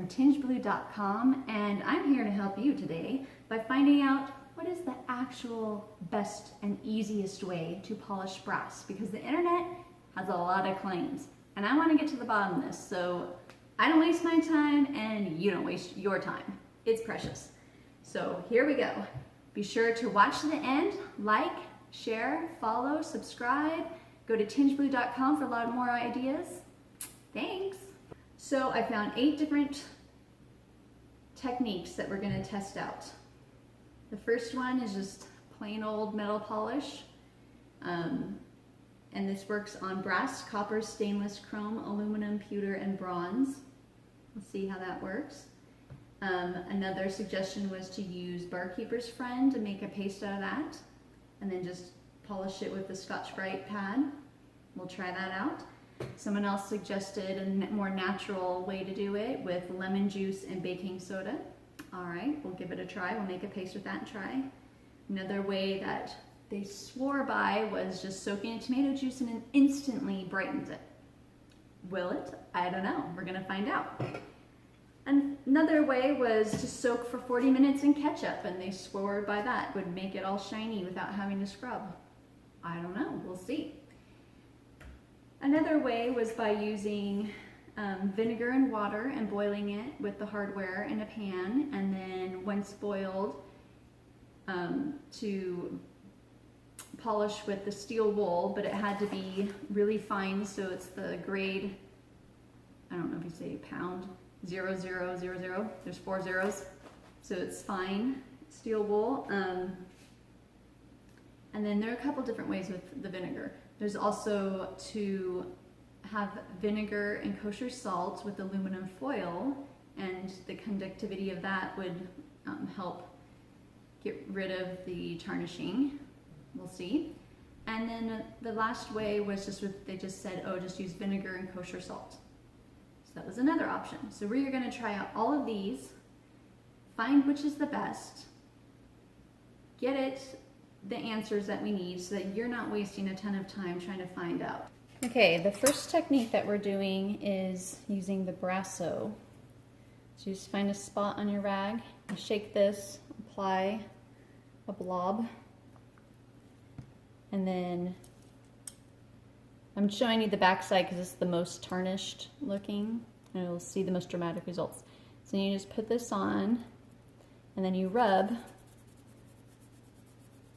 from tingeblue.com, and I'm here to help you today by finding out what is the actual best and easiest way to polish brass, because the internet has a lot of claims and I want to get to the bottom of this so I don't waste my time and you don't waste your time. It's precious. So here we go. Be sure to watch to the end, like, share, follow, subscribe. Go to tingeblue.com for a lot more ideas. Thanks. So I found 8 different techniques that we're going to test out. The first one is just plain old metal polish. And this works on brass, copper, stainless, chrome, aluminum, pewter, and bronze. Let's see how that works. Another suggestion was to use Barkeeper's Friend to make a paste out of that, and then just polish it with the Scotch-Brite pad. We'll try that out. Someone else suggested a more natural way to do it with lemon juice and baking soda. All right, we'll give it a try. We'll make a paste with that and try. Another way that they swore by was just soaking in tomato juice and it instantly brightens it. Will it? I don't know. We're gonna find out. And another way was to soak for 40 minutes in ketchup, and they swore by that would make it all shiny without having to scrub. I don't know. We'll see. Another way was by using vinegar and water and boiling it with the hardware in a pan, and then once boiled, to polish with the steel wool, but it had to be really fine, so it's the grade, I don't know if you say pound, 0000, there's 4 zeros, so it's fine steel wool. And then there are a couple different ways with the vinegar. There's also to have vinegar and kosher salt with aluminum foil, and the conductivity of that would help get rid of the tarnishing. We'll see. And then the last way was just they just said, oh, just use vinegar and kosher salt. So that was another option. So we're going to try out all of these, find which is the best, get the answers that we need so that you're not wasting a ton of time trying to find out. Okay, the first technique that we're doing is using the Brasso. So you just find a spot on your rag, you shake this, apply a blob, and then I'm showing you the back side because it's the most tarnished looking and you'll see the most dramatic results. So you just put this on and then you rub.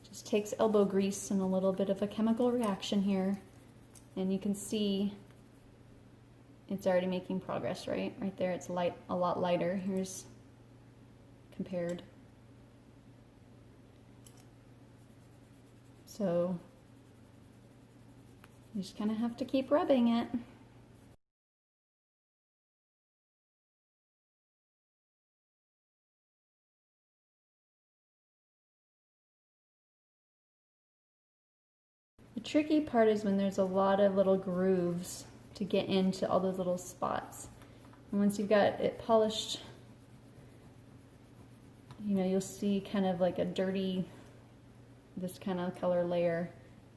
Just takes elbow grease and a little bit of a chemical reaction here, and you can see it's already making progress, right? Right there it's light, a lot lighter. Here's compared. So you just kind of have to keep rubbing it. The tricky part is when there's a lot of little grooves to get into all those little spots. And once you've got it polished, you know, you'll see kind of like a dirty, this kind of color layer.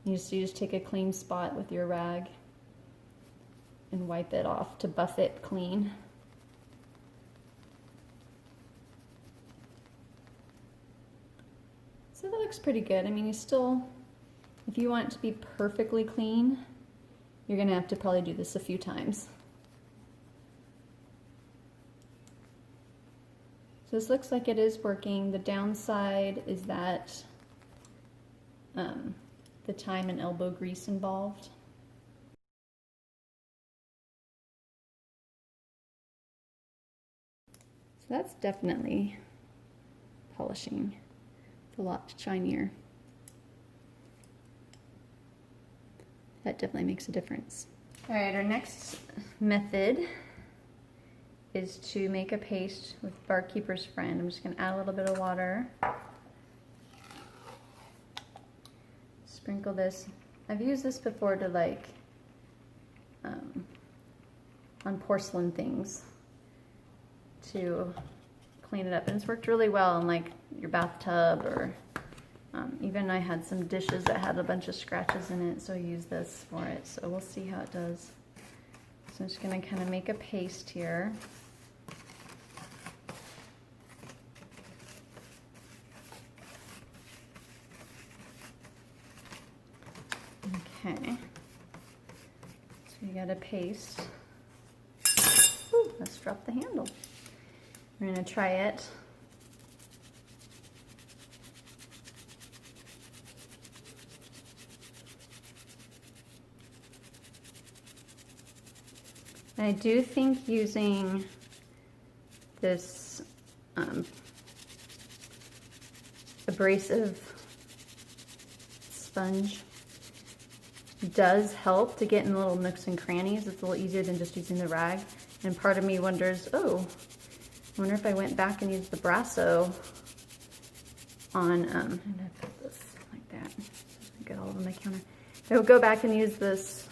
You just take a clean spot with your rag and wipe it off to buff it clean. So that looks pretty good. I mean, you still, if you want it to be perfectly clean, you're gonna have to probably do this a few times. So this looks like it is working. The downside is that the time and elbow grease involved. So that's definitely polishing. It's a lot shinier. That definitely makes a difference. All right, our next method is to make a paste with Barkeeper's Friend. I'm just gonna add a little bit of water. Sprinkle this. I've used this before to like on porcelain things to clean it up, and it's worked really well in like your bathtub, or even I had some dishes that had a bunch of scratches in it, so I used this for it. So we'll see how it does. So I'm just going to kind of make a paste here. Okay, so we got a paste. Ooh, let's drop the handle. We're gonna try it. And I do think using this abrasive sponge does help to get in the little nooks and crannies. It's a little easier than just using the rag. And part of me wonders, oh, I wonder if I went back and used the Brasso on, I'm gonna put this like that, get all over my counter. I will go back and use this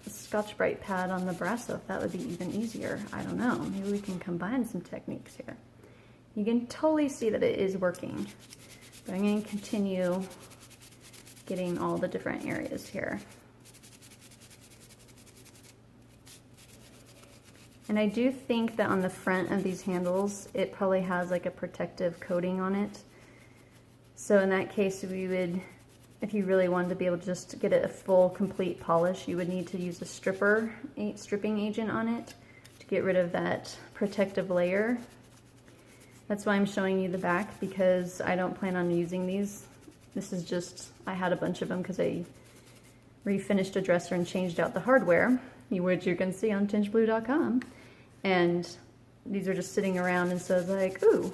Scotch-Brite pad on the Brasso, if that would be even easier. I don't know, maybe we can combine some techniques here. You can totally see that it is working, but I'm going to continue getting all the different areas here. And I do think that on the front of these handles, it probably has like a protective coating on it. So in that case, we would, if you really wanted to be able to just get it a full, complete polish, you would need to use a stripping agent on it to get rid of that protective layer. That's why I'm showing you the back, because I don't plan on using these. This is just, I had a bunch of them because I refinished a dresser and changed out the hardware, which you can see on tingeblue.com. And these are just sitting around, and so I was like, ooh,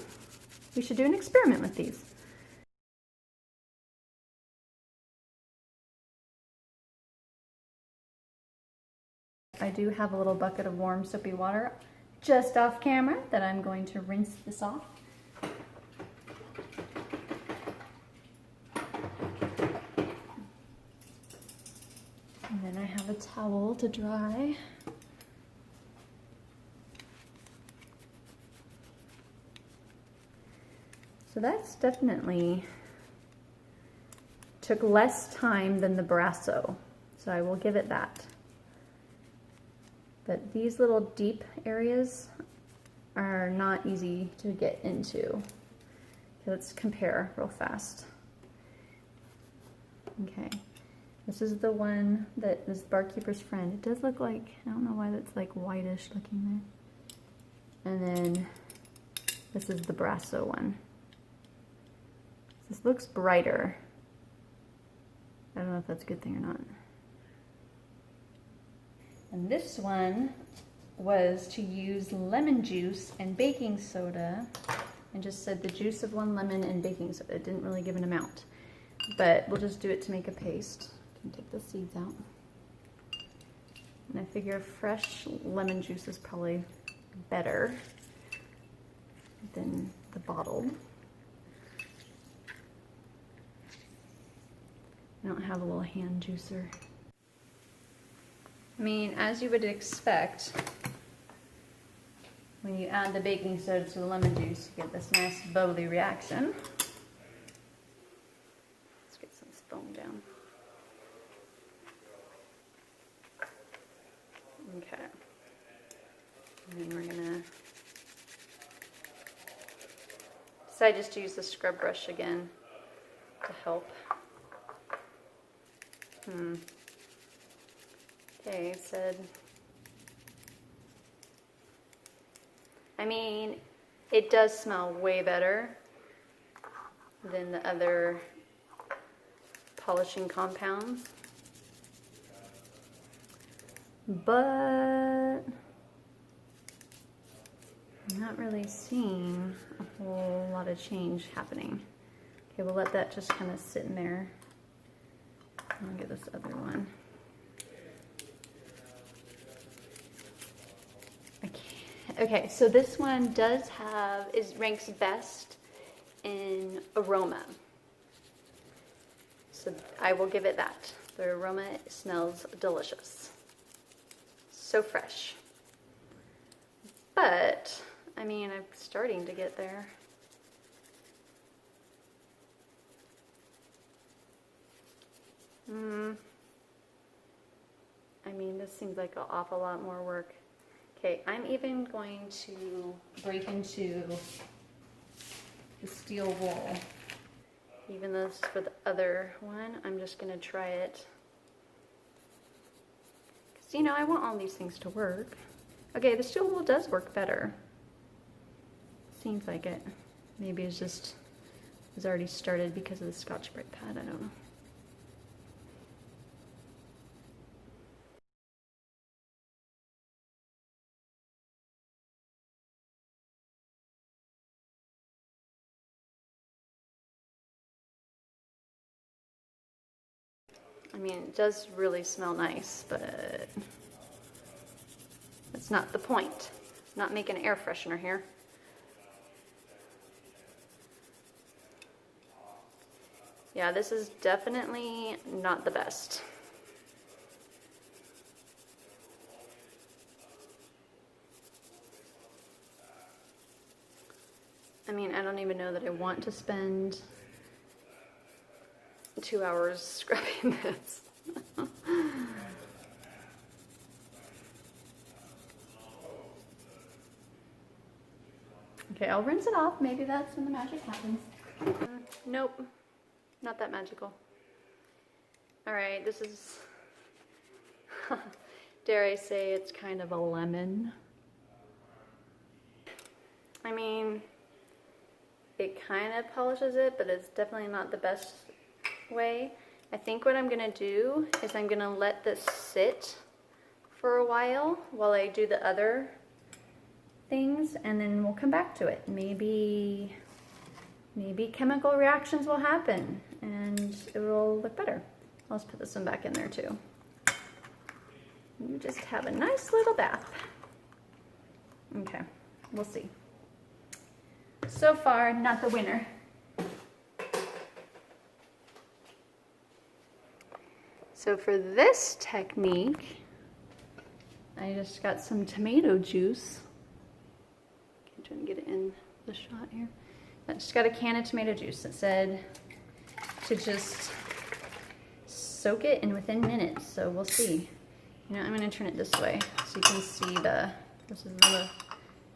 we should do an experiment with these. I do have a little bucket of warm soapy water just off camera that I'm going to rinse this off. And then I have a towel to dry. So that's definitely took less time than the Brasso, so I will give it that. But these little deep areas are not easy to get into. Okay, let's compare real fast. Okay, this is the one that is Barkeeper's Friend. It does look like, I don't know why that's like whitish looking there. And then this is the Brasso one. This looks brighter. I don't know if that's a good thing or not. And this one was to use lemon juice and baking soda, and just said the juice of 1 lemon and baking soda. It didn't really give an amount, but we'll just do it to make a paste. Can take the seeds out. And I figure fresh lemon juice is probably better than the bottled. I don't have a little hand juicer. I mean, as you would expect, when you add the baking soda to the lemon juice, you get this nice bubbly reaction. Let's get some foam down. Okay. And then we're gonna decide just to use the scrub brush again to help. Okay, it said, I mean, it does smell way better than the other polishing compounds, but I'm not really seeing a whole lot of change happening. Okay, we'll let that just kind of sit in there. I'll get this other one. Okay, so this one does have, ranks best in aroma. So I will give it that. The aroma smells delicious. So fresh. But, I mean, I'm starting to get there. I mean, this seems like an awful lot more work. Okay, I'm even going to break into the steel wool. Even though this is for the other one, I'm just gonna try it. Because, you know, I want all these things to work. Okay, the steel wool does work better. Seems like it. Maybe it's just, it's already started because of the Scotch-Brite pad, I don't know. I mean, it does really smell nice, but that's not the point. I'm not making an air freshener here. Yeah, this is definitely not the best. I mean, I don't even know that I want to spend 2 hours scrubbing this. Okay, I'll rinse it off. Maybe that's when the magic happens. Nope, not that magical. All right, this is, dare I say, it's kind of a lemon. I mean, it kind of polishes it, but it's definitely not the best way. I think what I'm gonna do is I'm gonna let this sit for a while I do the other things, and then we'll come back to it. Maybe chemical reactions will happen and it will look better. I'll just put this one back in there too. You just have a nice little bath. Okay, we'll see. So far, not the winner. So for this technique, I just got some tomato juice. I'm trying to get it in the shot here. I just got a can of tomato juice that said to just soak it in within minutes, so we'll see. You know, I'm gonna turn it this way so you can see this is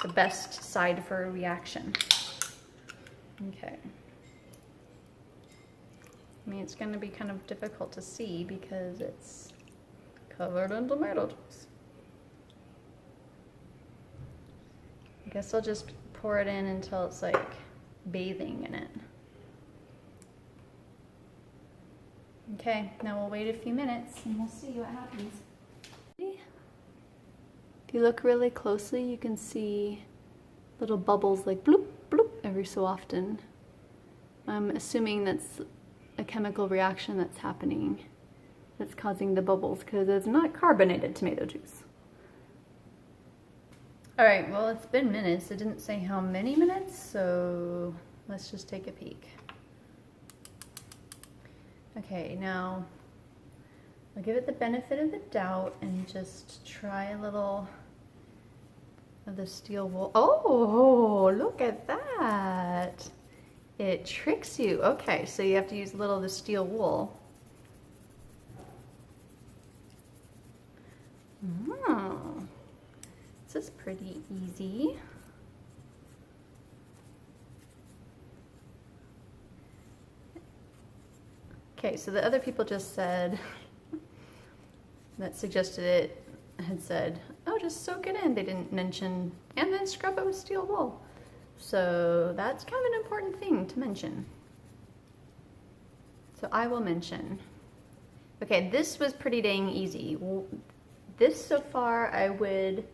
the best side for a reaction. Okay. I mean, it's gonna be kind of difficult to see because it's covered in tomato juice. I guess I'll just pour it in until it's like bathing in it. Okay, now we'll wait a few minutes and we'll see what happens. If you look really closely, you can see little bubbles like bloop, bloop every so often. I'm assuming that's a chemical reaction that's happening that's causing the bubbles because it's not carbonated tomato juice. All right, well, it's been minutes. It didn't say how many minutes, so let's just take a peek. Okay, now I'll give it the benefit of the doubt and just try a little of the steel wool. Oh, look at that. It tricks you. Okay, so you have to use a little of the steel wool. Oh, this is pretty easy. Okay, so the other people just said, that suggested it, had said, oh, just soak it in. They didn't mention, and then scrub it with steel wool. So that's kind of an important thing to mention. So I will mention. Okay, this was pretty dang easy. This so far I would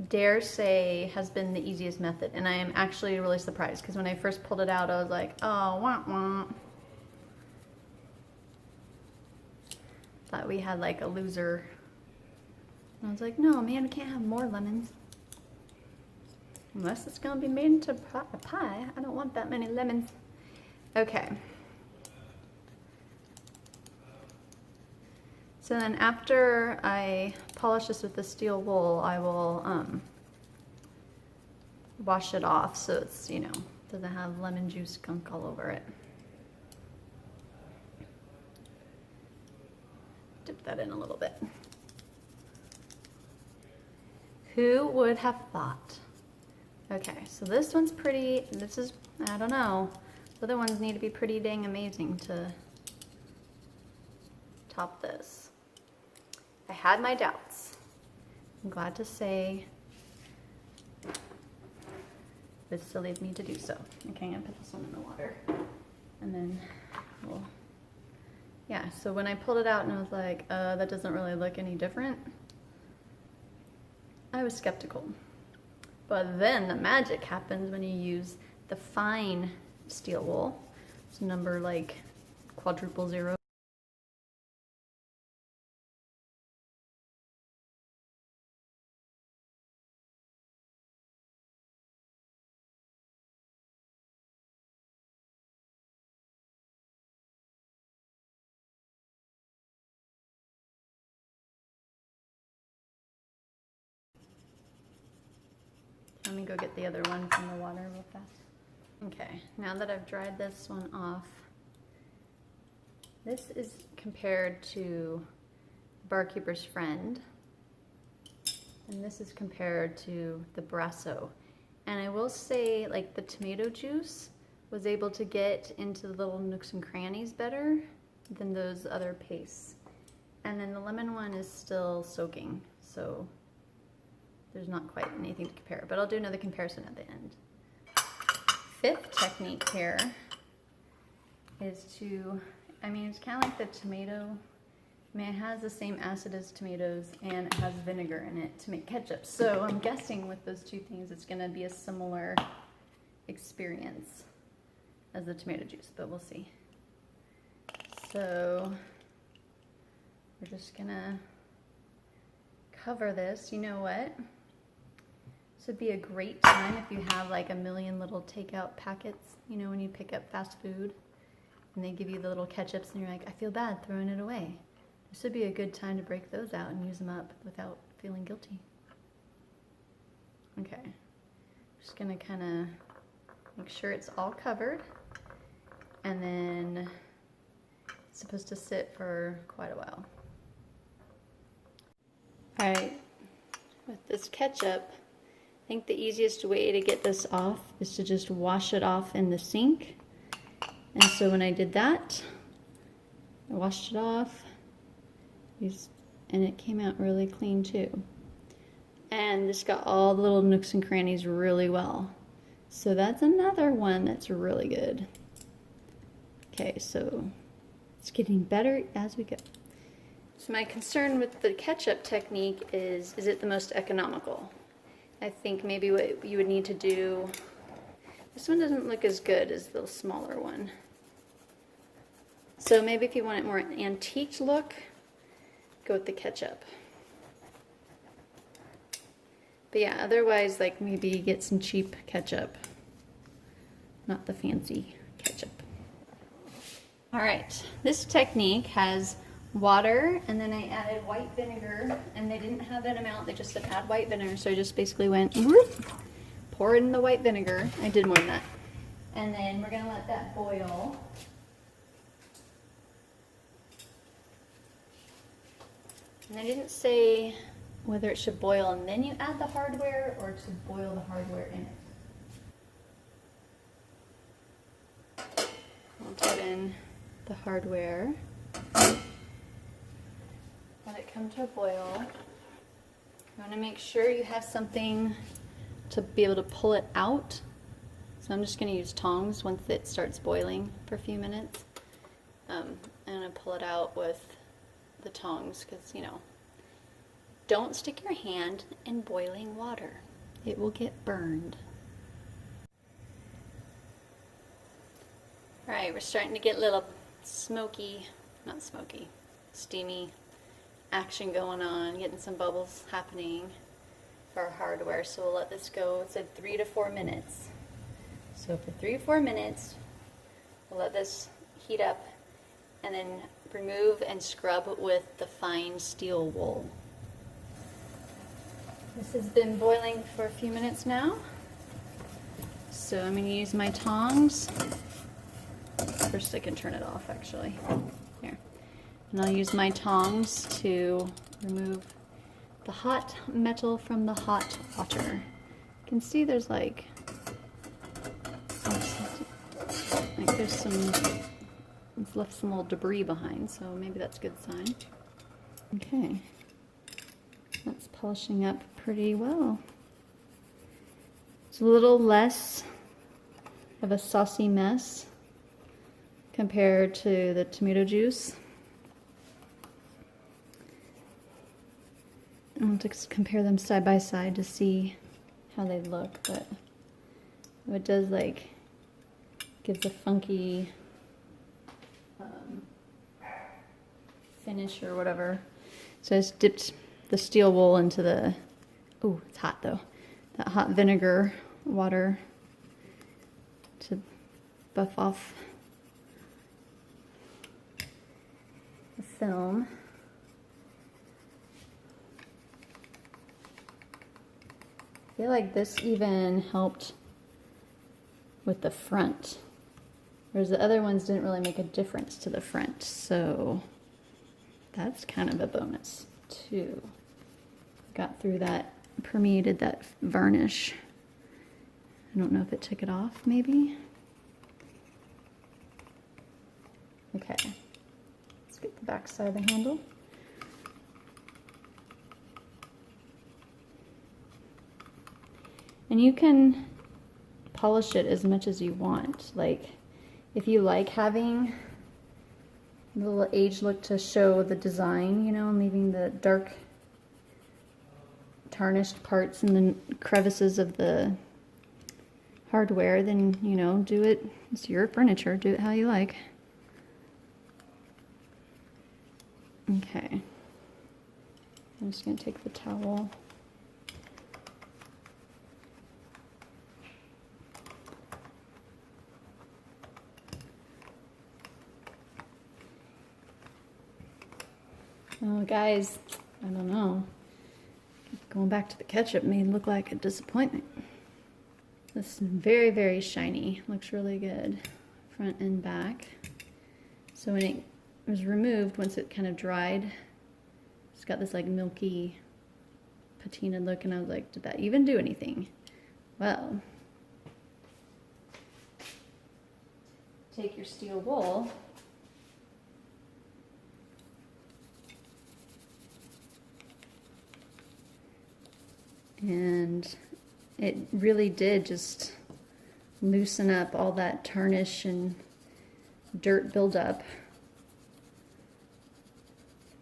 dare say has been the easiest method, and I am actually really surprised because when I first pulled it out I was like, oh, wah, wah. Thought we had like a loser. And I was like, no, man, we can't have more lemons. Unless it's gonna be made into a pie. I don't want that many lemons. Okay. So then after I polish this with the steel wool, I will wash it off so it's, you know, doesn't have lemon juice gunk all over it. Dip that in a little bit. Who would have thought? Okay, so this one's pretty, this is, I don't know, The other ones need to be pretty dang amazing to top this. I had my doubts. I'm glad to say it still leads me to do so. Okay, I'm gonna put this one in the water. And then we'll, yeah, so when I pulled it out and I was like, that doesn't really look any different, I was skeptical. But then the magic happens when you use the fine steel wool. It's number like quadruple zero. Let me go get the other one from the water real fast. Okay, now that I've dried this one off, this is compared to Barkeeper's Friend, and this is compared to the Brasso. And I will say, like, the tomato juice was able to get into the little nooks and crannies better than those other pastes. And then the lemon one is still soaking, so there's not quite anything to compare, but I'll do another comparison at the end. Fifth technique here is to, I mean, it's kind of like the tomato. I mean, it has the same acid as tomatoes and it has vinegar in it to make ketchup. So I'm guessing with those two things, it's gonna be a similar experience as the tomato juice, but we'll see. So we're just gonna cover this. You know what? This would be a great time if you have like a million little takeout packets, you know, when you pick up fast food and they give you the little ketchups and you're like, I feel bad throwing it away. This would be a good time to break those out and use them up without feeling guilty. Okay, just gonna kind of make sure it's all covered, and then it's supposed to sit for quite a while. All right, with this ketchup, I think the easiest way to get this off is to just wash it off in the sink. And so when I did that, I washed it off, and it came out really clean too. And this got all the little nooks and crannies really well. So that's another one that's really good. Okay, so it's getting better as we go. So my concern with the ketchup technique is it the most economical? I think maybe what you would need to do, this one doesn't look as good as the smaller one. So maybe if you want it more antique look, go with the ketchup. But yeah, otherwise, like, maybe get some cheap ketchup, not the fancy ketchup. All right, this technique has water, and then I added white vinegar, and they didn't have that amount. They just said add white vinegar, so I just basically went whoop, pour in the white vinegar. I did more than that. And then we're gonna let that boil. And I didn't say whether it should boil and then you add the hardware or to boil the hardware in it. I'll put in the hardware. Let it come to a boil. You want to make sure you have something to be able to pull it out. So I'm just going to use tongs once it starts boiling for a few minutes. I'm going to pull it out with the tongs because, you know, don't stick your hand in boiling water. It will get burned. All right, we're starting to get a little smoky, not smoky, steamy action going on, getting some bubbles happening for our hardware. So we'll let this go. It said 3 to 4 minutes. So for 3 to 4 minutes, we'll let this heat up and then remove and scrub with the fine steel wool. This has been boiling for a few minutes now. So I'm going to use my tongs. First I can turn it off actually. Here. And I'll use my tongs to remove the hot metal from the hot water. You can see there's like there's some, it's left some little debris behind, so maybe that's a good sign. Okay, that's polishing up pretty well. It's a little less of a saucy mess compared to the tomato juice. I want to compare them side by side to see how they look, but it does like gives a funky finish or whatever. So I just dipped the steel wool into the, oh, it's hot though, that hot vinegar water to buff off the film. I feel like this even helped with the front, whereas the other ones didn't really make a difference to the front, so that's kind of a bonus too. Got through that, permeated that varnish. I don't know if it took it off, maybe. Okay, let's get the back side of the handle. And you can polish it as much as you want. Like, if you like having a little aged look to show the design, you know, and leaving the dark tarnished parts in the crevices of the hardware, then, you know, do it. It's your furniture. Do it how you like. Okay. I'm just going to take the towel. Oh, guys, I don't know. Going back to the ketchup may look like a disappointment. This is very, very shiny. Looks really good, front and back. So when it was removed, once it kind of dried, it's got this like milky patina look, and I was like, did that even do anything? Well, take your steel wool and it really did just loosen up all that tarnish and dirt buildup.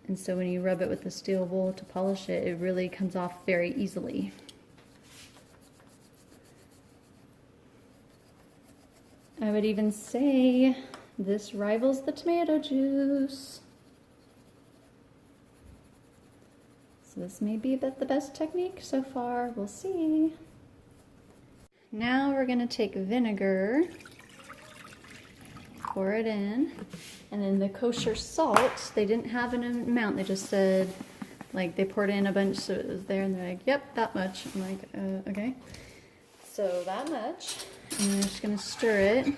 And so when you rub it with the steel wool to polish it, it really comes off very easily. I would even say this rivals the tomato juice. So this may be the best technique so far. We'll see. Now we're going to take vinegar, pour it in, and then the kosher salt, they didn't have an amount. They just said, like, they poured in a bunch so it was there, and they're like, yep, that much. I'm like, okay. So that much. And I'm just going to stir it.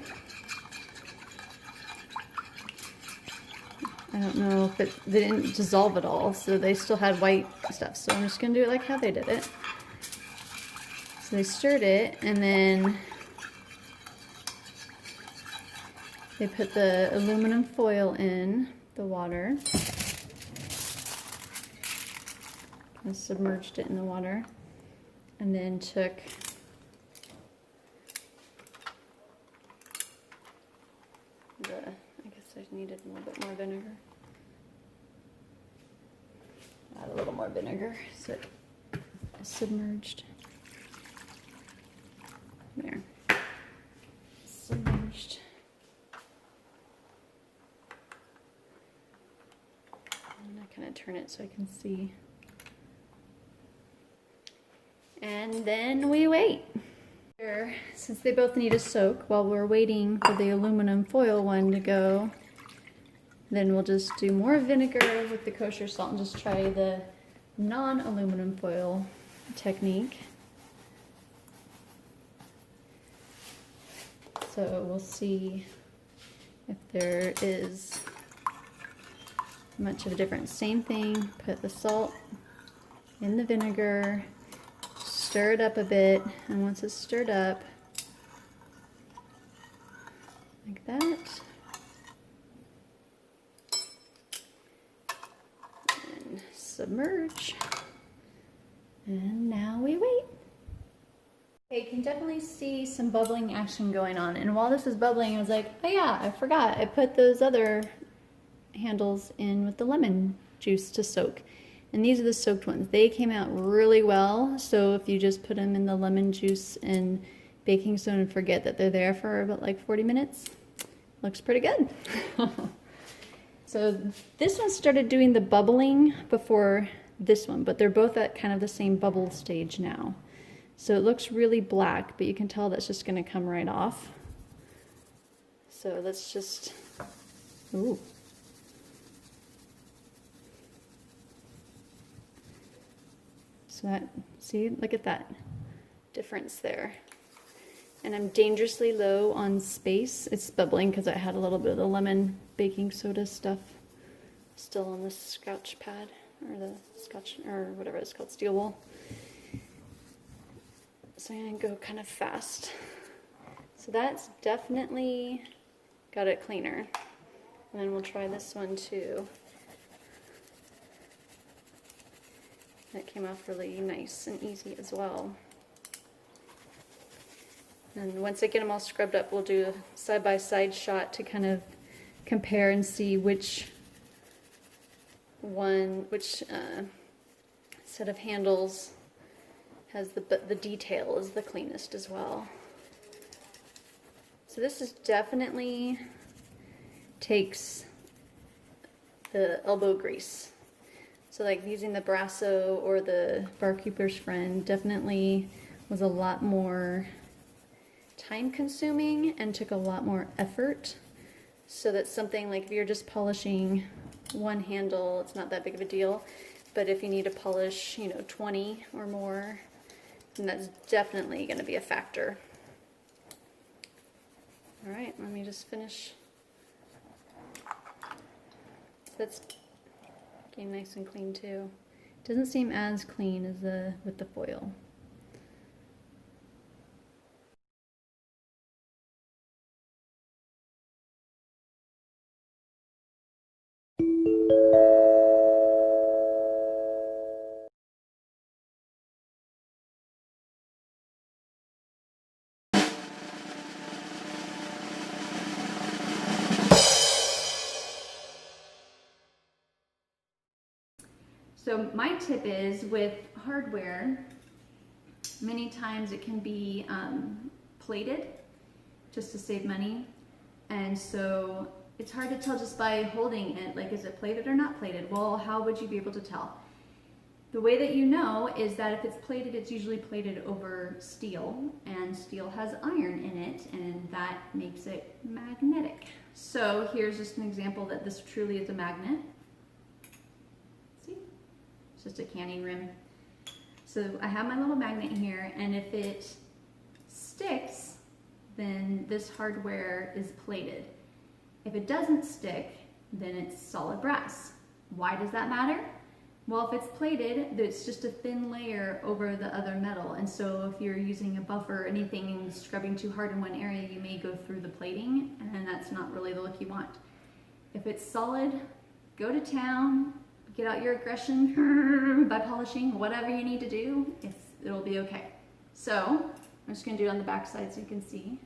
I don't know if they didn't dissolve it all, so they still had white stuff. So I'm just going to do it like how they did it. So they stirred it, and then they put the aluminum foil in the water. Kind of submerged it in the water. And then took I guess I needed a little bit more vinegar. Add a little more vinegar so it is submerged. There. Submerged. And I kind of turn it so I can see. And then we wait. Since they both need a soak, while we're waiting for the aluminum foil one to go, then we'll just do more vinegar with the kosher salt and just try the non-aluminum foil technique. So we'll see if there is much of a difference. Same thing, put the salt in the vinegar, stir it up a bit, and once it's stirred up, like that, submerge. And now we wait. Okay, you can definitely see some bubbling action going on. And while this is bubbling, I was like, oh yeah, I forgot. I put those other handles in with the lemon juice to soak. And these are the soaked ones. They came out really well. So if you just put them in the lemon juice and baking soda and forget that they're there for about like 40 minutes, looks pretty good. So this one started doing the bubbling before this one, but they're both at kind of the same bubble stage now. So it looks really black, but you can tell that's just going to come right off. So let's just, ooh. So that, see, look at that difference there. And I'm dangerously low on space. It's bubbling because I had a little bit of the lemon baking soda stuff still on the scotch pad, or the scotch, or whatever it's called, steel wool. So I'm gonna go kind of fast. So that's definitely got it cleaner. And then we'll try this one too. That came off really nice and easy as well. And once I get them all scrubbed up, we'll do a side-by-side shot to kind of compare and see which set of handles has the detail is the cleanest as well. So this is definitely takes the elbow grease. So like using the Brasso or the Barkeeper's Friend definitely was a lot more time consuming and took a lot more effort. So that's something like if you're just polishing one handle, it's not that big of a deal. But if you need to polish, 20 or more, then that's definitely going to be a factor. All right, let me just finish. That's getting nice and clean too. Doesn't seem as clean as with the foil. So my tip is with hardware, many times it can be plated just to save money. And so it's hard to tell just by holding it, like is it plated or not plated? Well, how would you be able to tell? The way that you know is that if it's plated, it's usually plated over steel, and steel has iron in it, and that makes it magnetic. So here's just an example that this truly is a magnet. It's just a canning rim. So I have my little magnet here, and if it sticks, then this hardware is plated. If it doesn't stick, then it's solid brass. Why does that matter? Well, if it's plated, it's just a thin layer over the other metal, and so if you're using a buffer or anything and scrubbing too hard in one area, you may go through the plating, and that's not really the look you want. If it's solid, go to town, get out your aggression by polishing, whatever you need to do, it'll be okay. So I'm just gonna do it on the back side so you can see.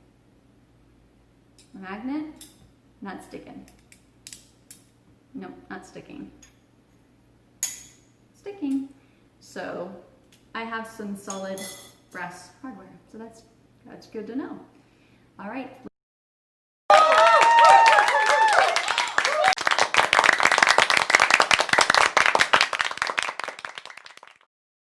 The magnet, not sticking. Nope, not sticking. Sticking. So I have some solid brass hardware, so that's good to know. All right.